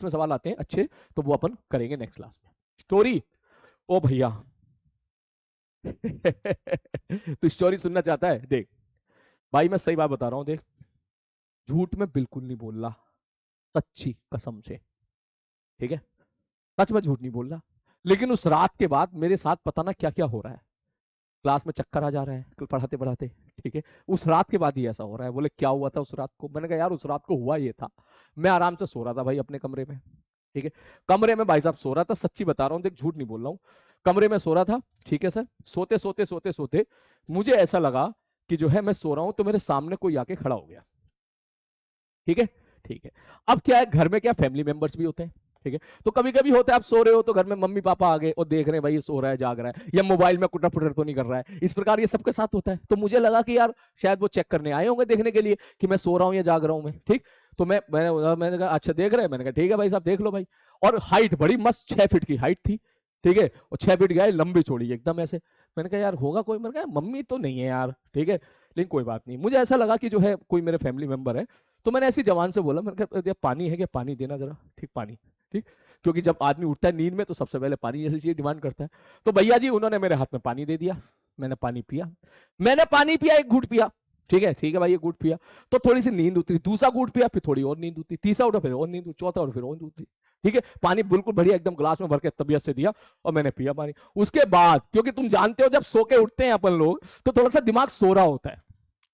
में सवाल आते हैं अच्छे, तो वो अपन करेंगे नेक्स्ट क्लास में। स्टोरी, ओ भैया तो स्टोरी सुनना चाहता है? देख भाई मैं सही बात बता रहा हूं, देख झूठ में बिल्कुल नहीं बोल रहा, सच्ची कसम से, ठीक है, सच में झूठ नहीं बोल रहा। लेकिन उस रात के बाद मेरे साथ पता ना क्या क्या हो रहा है, क्लास में चक्कर आ जा रहा है पढ़ाते पढ़ाते, ठीक है। उस रात के बाद ही ऐसा हो रहा है। बोले क्या हुआ था उस रात को? मैंने कहा यार उस रात को हुआ ये था, मैं आराम से सो रहा था भाई अपने कमरे में, ठीक है। कमरे में भाई साहब सो रहा था, सच्ची बता रहा हूँ, देख झूठ नहीं बोल रहा हूँ। कमरे में सो रहा था, ठीक है सर। सोते सोते सोते सोते मुझे ऐसा लगा कि जो है मैं सो रहा हूं तो मेरे सामने कोई आके खड़ा हो गया, ठीक है। ठीक है, अब क्या है, घर में क्या फैमिली मेंबर्स भी होते हैं, ठीक है। तो कभी कभी होता है आप सो रहे हो तो घर में मम्मी पापा आ गए और देख रहे हैं भाई ये सो रहा है जाग रहा है, या मोबाइल में कुटर पुटर तो नहीं कर रहा है, इस प्रकार ये सबके साथ होता है। तो मुझे लगा कि यार शायद वो चेक करने आए होंगे देखने के लिए कि मैं सो रहा हूं या जाग रहा हूं मैं, ठीक। तो मैंने कहा अच्छा देख रहे हैं, मैंने कहा ठीक है भाई साहब देख लो भाई। और हाइट बड़ी मस्त 6 फीट की हाइट थी, ठीक है, और 6 फीट की हाइट, लंबी चौड़ी एकदम ऐसे। मैंने कहा यार होगा कोई, मैंने कहा मम्मी तो नहीं है यार, ठीक है, लेकिन कोई बात नहीं, मुझे ऐसा लगा कि जो है कोई मेरे फैमिली मेंबर है। तो मैंने ऐसी जवान से बोला, मैंने कहा पानी है क्या, पानी देना जरा, ठीक पानी, ठीक। क्योंकि जब आदमी उठता है नींद में तो सबसे पहले पानी जैसी चीज डिमांड करता है। तो भैया जी उन्होंने मेरे हाथ में पानी दे दिया, मैंने पानी पिया, मैंने पानी पिया, एक घूंट पिया, ठीक है भाई ये घूंट पिया, तो थोड़ी सी नींद उतरी, दूसरा घूंट पिया फिर थोड़ी और नींद उतरी, तीसरा उठा फिर और नींद, चौथा और फिर और नींद उतरी, ठीक है। पानी बिल्कुल बढ़िया एकदम ग्लास में भर के तबीयत से दिया और मैंने पिया पानी। उसके बाद क्योंकि तुम जानते हो जब सो के उठते हैं अपन लोग तो थोड़ा सा दिमाग सो रहा होता है,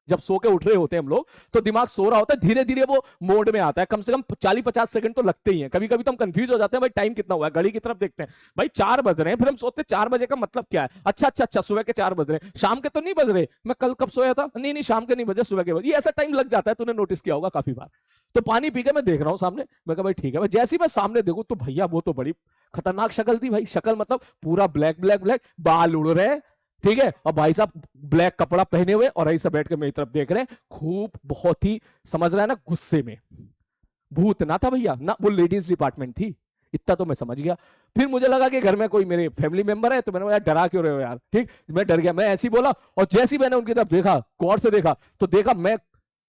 जब सो के उठ रहे होते हैं हम लोग तो दिमाग सो रहा होता है, धीरे धीरे वो मोड में आता है, कम से कम 40-50 सेकंड तो लगते ही हैं। कभी कभी तो हम कंफ्यूज हो जाते हैं भाई टाइम कितना हुआ है, घड़ी की तरफ देखते हैं भाई 4 बज रहे हैं, फिर हम सोचते हैं 4 बजे का मतलब क्या है, अच्छा अच्छा अच्छा सुबह के 4 बज रहे हैं, शाम के तो नहीं बज रहे, मैं कल कब सोया था, नहीं नहीं शाम के नहीं बजे सुबह के बजे, ये ऐसा टाइम लग जाता है, तूने नोटिस किया होगा काफी बार। तो पानी पी के मैं देख रहा हूँ सामने, मैं कहा भाई ठीक है, जैसे ही मैं सामने देखूं तो भैया वो तो बड़ी खतरनाक शक्ल थी भाई, शक्ल मतलब पूरा ब्लैक ब्लैक ब्लैक, बाल उड़ रहे, ठीक है, और भाई साहब ब्लैक कपड़ा पहने हुए और ऐसा बैठ के मेरी तरफ देख रहे हैं, खूब बहुत ही समझ रहा है ना गुस्से में। भूत ना था भैया ना, वो लेडीज डिपार्टमेंट थी, इतना तो मैं समझ गया। फिर मुझे लगा कि घर में कोई मेरे फैमिली मेंबर है, तो मैंने बोला डरा क्यों रहे हो यार, ठीक। मैं डर गया, मैं ऐसे ही बोला, और जैसे ही मैंने उनकी तरफ देखा, गौर से देखा, तो देखा मैं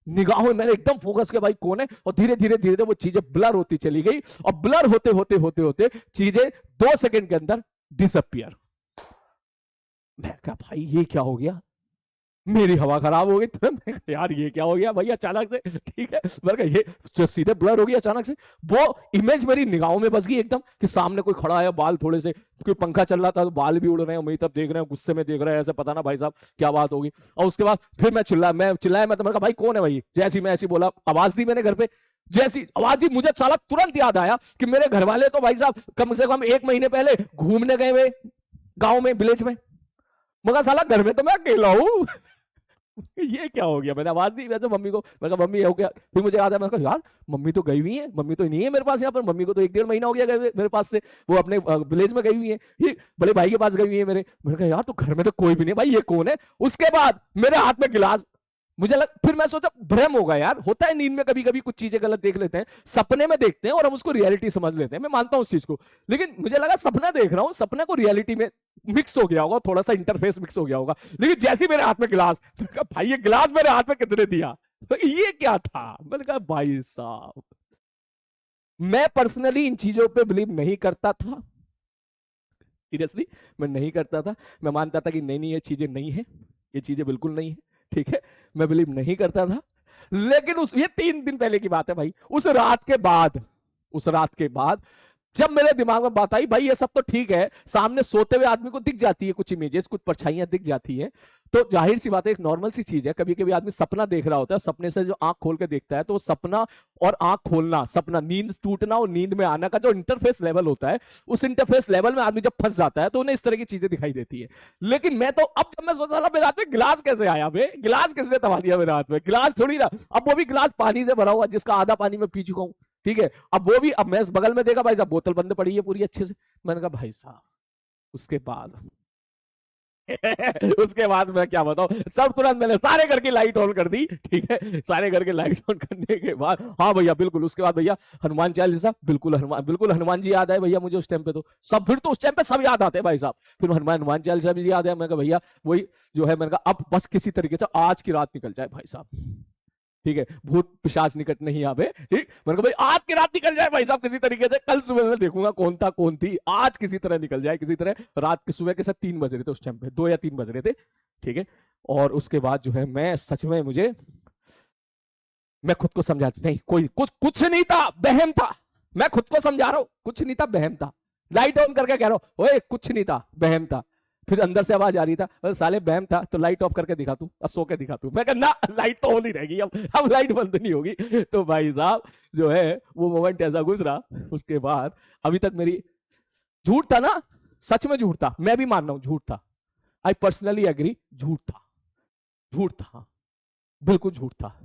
निगाहों में मैंने एकदम फोकस किया भाई कौन है, और धीरे धीरे धीरे वो चीजें ब्लर होती चली गई, और ब्लर होते होते होते होते चीजें 2 सेकंड के अंदर डिसअपियर। मैं कहा भाई ये क्या हो गया, मेरी हवा खराब हो गई तुरंत, यार ये क्या हो गया भाई अचानक से, ठीक है। मैंने कहा ये जो सीधे ब्लर हो गया अचानक से, वो इमेज मेरी निगाहों में बस गई एकदम कि सामने कोई खड़ा है, बाल थोड़े से, कोई पंखा चल रहा था तो बाल भी उड़ रहे हैं, मेरी तरफ देख रहे हैं, गुस्से में देख रहे हैं, ऐसे पता ना भाई साहब क्या बात होगी। और उसके बाद फिर मैं चिल्लाया, मैं तो मैंने कहा भाई कौन है भाई, जैसी मैं ऐसी बोला, आवाज दी मैंने घर पे, जैसी आवाज दी मुझे साला तुरंत याद आया कि मेरे घर वाले तो भाई साहब कम से कम 1 महीने पहले घूमने गए हुए गाँव में, विलेज में, मगर साला घर में तो मैं अकेला हूँ ये क्या हो गया। मैंने आवाज दी वैसे मम्मी को, मैंने कहा मम्मी हो गया, फिर मुझे याद है, मैंने कहा यार मम्मी तो गई हुई है, मम्मी तो नहीं है मेरे पास यहाँ पर, मम्मी को तो 1-1.5 महीना हो गया गए मेरे पास से, वो अपने विलेज में गई हुई है, ये बड़े भाई के पास गई हुई है मेरे। मैंने कहा यार तो घर में तो कोई भी नहीं भाई, ये कौन है। उसके बाद मेरे हाथ में गिलास, फिर मैं सोचा भ्रम होगा यार, होता है नींद में कभी कभी कुछ चीजें गलत देख लेते हैं, सपने में देखते हैं और हम उसको रियलिटी समझ लेते हैं, मैं मानता हूं उस चीज को, लेकिन मुझे लगा सपना देख रहा हूं, सपने को रियलिटी में मिक्स हो गया होगा, थोड़ा सा इंटरफेस मिक्स हो गया होगा। लेकिन जैसे मेरे हाथ में गिलास, भाई ये गिलास मेरे हाथ में कितने दिया, तो ये क्या था। मैंने कहा भाई साहब मैं पर्सनली इन चीजों पे बिलीव नहीं करता था, सीरियसली मैं नहीं करता था, मैं मानता था कि नहीं नहीं ये चीजें नहीं है, ये चीजें बिल्कुल नहीं है, ठीक है, मैं बिलीव नहीं करता था। लेकिन ये 3 दिन पहले की बात है भाई, उस रात के बाद जब मेरे दिमाग में बात आई भाई ये सब तो ठीक है, सामने सोते हुए आदमी को दिख जाती है कुछ इमेजेस, कुछ परछाइयां दिख जाती है, तो जाहिर सी बात है एक नॉर्मल सी चीज है, कभी कभी आदमी सपना देख रहा होता है, सपने से जो आंख खोल के देखता है तो वो सपना और आंख खोलना, सपना, नींद टूटना और नींद में आना का जो इंटरफेस लेवल होता है, उस इंटरफेस लेवल में आदमी जब फंस जाता है तो उन्हें इस तरह की चीजें दिखाई देती है। लेकिन मैं तो अब जब मैं सोचा था मेरे हाथ में गिलास कैसे आया, गिलास किसने थमा दिया मेरे हाथ में, गिलास थोड़ी ना, अब वो भी गिलास पानी से भरा हुआ जिसका आधा पानी में पी चुका हूं, ठीक है। अब वो भी, अब मैं बगल में देखा भाई साहब बोतल बंद पड़ी है पूरी अच्छे से, मैंने कहा भाई साहब उसके बाद उसके बाद मैं क्या बताऊं, सब तुरंत मैंने सारे घर की लाइट ऑन कर दी, ठीक है, सारे घर की लाइट ऑन करने के बाद हाँ भैया बिल्कुल, उसके बाद भैया हनुमान चालीसा, बिल्कुल हनुमान जी याद है भैया मुझे उस टाइम पे, तो सब, फिर तो उस टाइम पे सब याद आते हैं भाई साहब, फिर हनुमान चालीसा भी याद है। मैं कहा भैया वही जो है, मैंने कहा अब बस किसी तरीके से आज की रात निकल जाए भाई साहब, ठीक है, भूत पिशाच निकट नहीं आवे। ठीक, मैंने कहा भाई आज की रात निकल जाए भाई साहब किसी तरीके से, कल सुबह मैं देखूंगा कौन था कौन थी, आज किसी तरह निकल जाए किसी तरह। रात के सुबह के साथ 3 बज रहे थे उस टाइम पे, 2 या 3 बज रहे थे। ठीक है, और उसके बाद जो है मैं सच में मैं खुद को समझा, नहीं कोई कुछ कुछ नहीं था, बहम था। मैं खुद को समझा रहा हूं कुछ नहीं था, बहम था। लाइट ऑन करके कह रहा हूं ओए कुछ नहीं था, बहम था। फिर अंदर से आवाज आ रही था, अरे साले बहम था तो लाइट ऑफ करके दिखा तू, सो के दिखा तू। मैं कहा ना लाइट तो ऑन ही रहेगी, अब लाइट बंद नहीं होगी। तो भाई साहब जो है वो मोमेंट ऐसा गुजरा, उसके बाद अभी तक मेरी, झूठ था ना, सच में झूठ था, मैं भी मान रहा हूं झूठ था। आई पर्सनली एग्री, झूठ था, झूठ था, बिल्कुल झूठ था।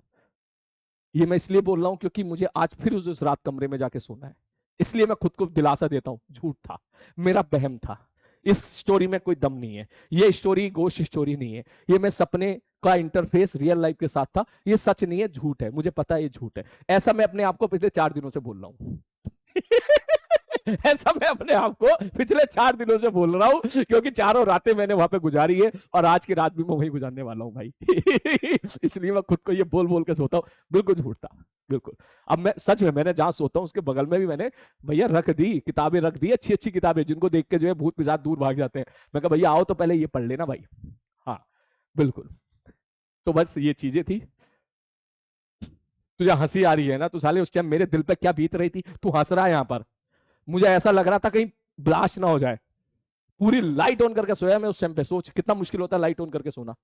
ये मैं इसलिए बोल रहा हूं क्योंकि मुझे आज फिर उस रात कमरे में जाके सोना है, इसलिए मैं खुद को दिलासा देता हूं, झूठ था, मेरा बहम था। इस स्टोरी में कोई दम नहीं है, ये स्टोरी गोश्त स्टोरी नहीं है, ये मैं सपने का इंटरफेस रियल लाइफ के साथ था, ये सच नहीं है, झूठ है, मुझे पता है ये झूठ है। ऐसा मैं अपने आप को पिछले 4 दिनों से बोल रहा हूं। ऐसा मैं अपने आप को पिछले 4 दिनों से बोल रहा हूं, क्योंकि चारों रातें मैंने वहां पे गुजारी है और आज की रात भी मैं वहीं गुजारने वाला हूं भाई। इसलिए मैं खुद को ये बोल बोल के सोता हूं, बिल्कुल झूठ था, बिल्कुल। अब मैं सच में, मैंने जहां सोता हूं उसके बगल में भी मैंने भैया रख दी किताबें, रख दी अच्छी अच्छी किताबें, जिनको देख के जो है भूत पिशाच दूर भाग जाते हैं। मैं कहा भैया आओ तो पहले ये पढ़ लेना भाई। हाँ बिल्कुल। तो बस ये चीजें थी। तुझे हंसी आ रही है ना, तो साले उस टाइम मेरे दिल पे क्या बीत रही थी, तू हंस रहा है यहाँ पर। मुझे ऐसा लग रहा था कहीं ब्लास्ट ना हो जाए। पूरी लाइट ऑन करके सोया मैं उस टाइम पे, सोच कितना मुश्किल होता है लाइट ऑन करके सोना।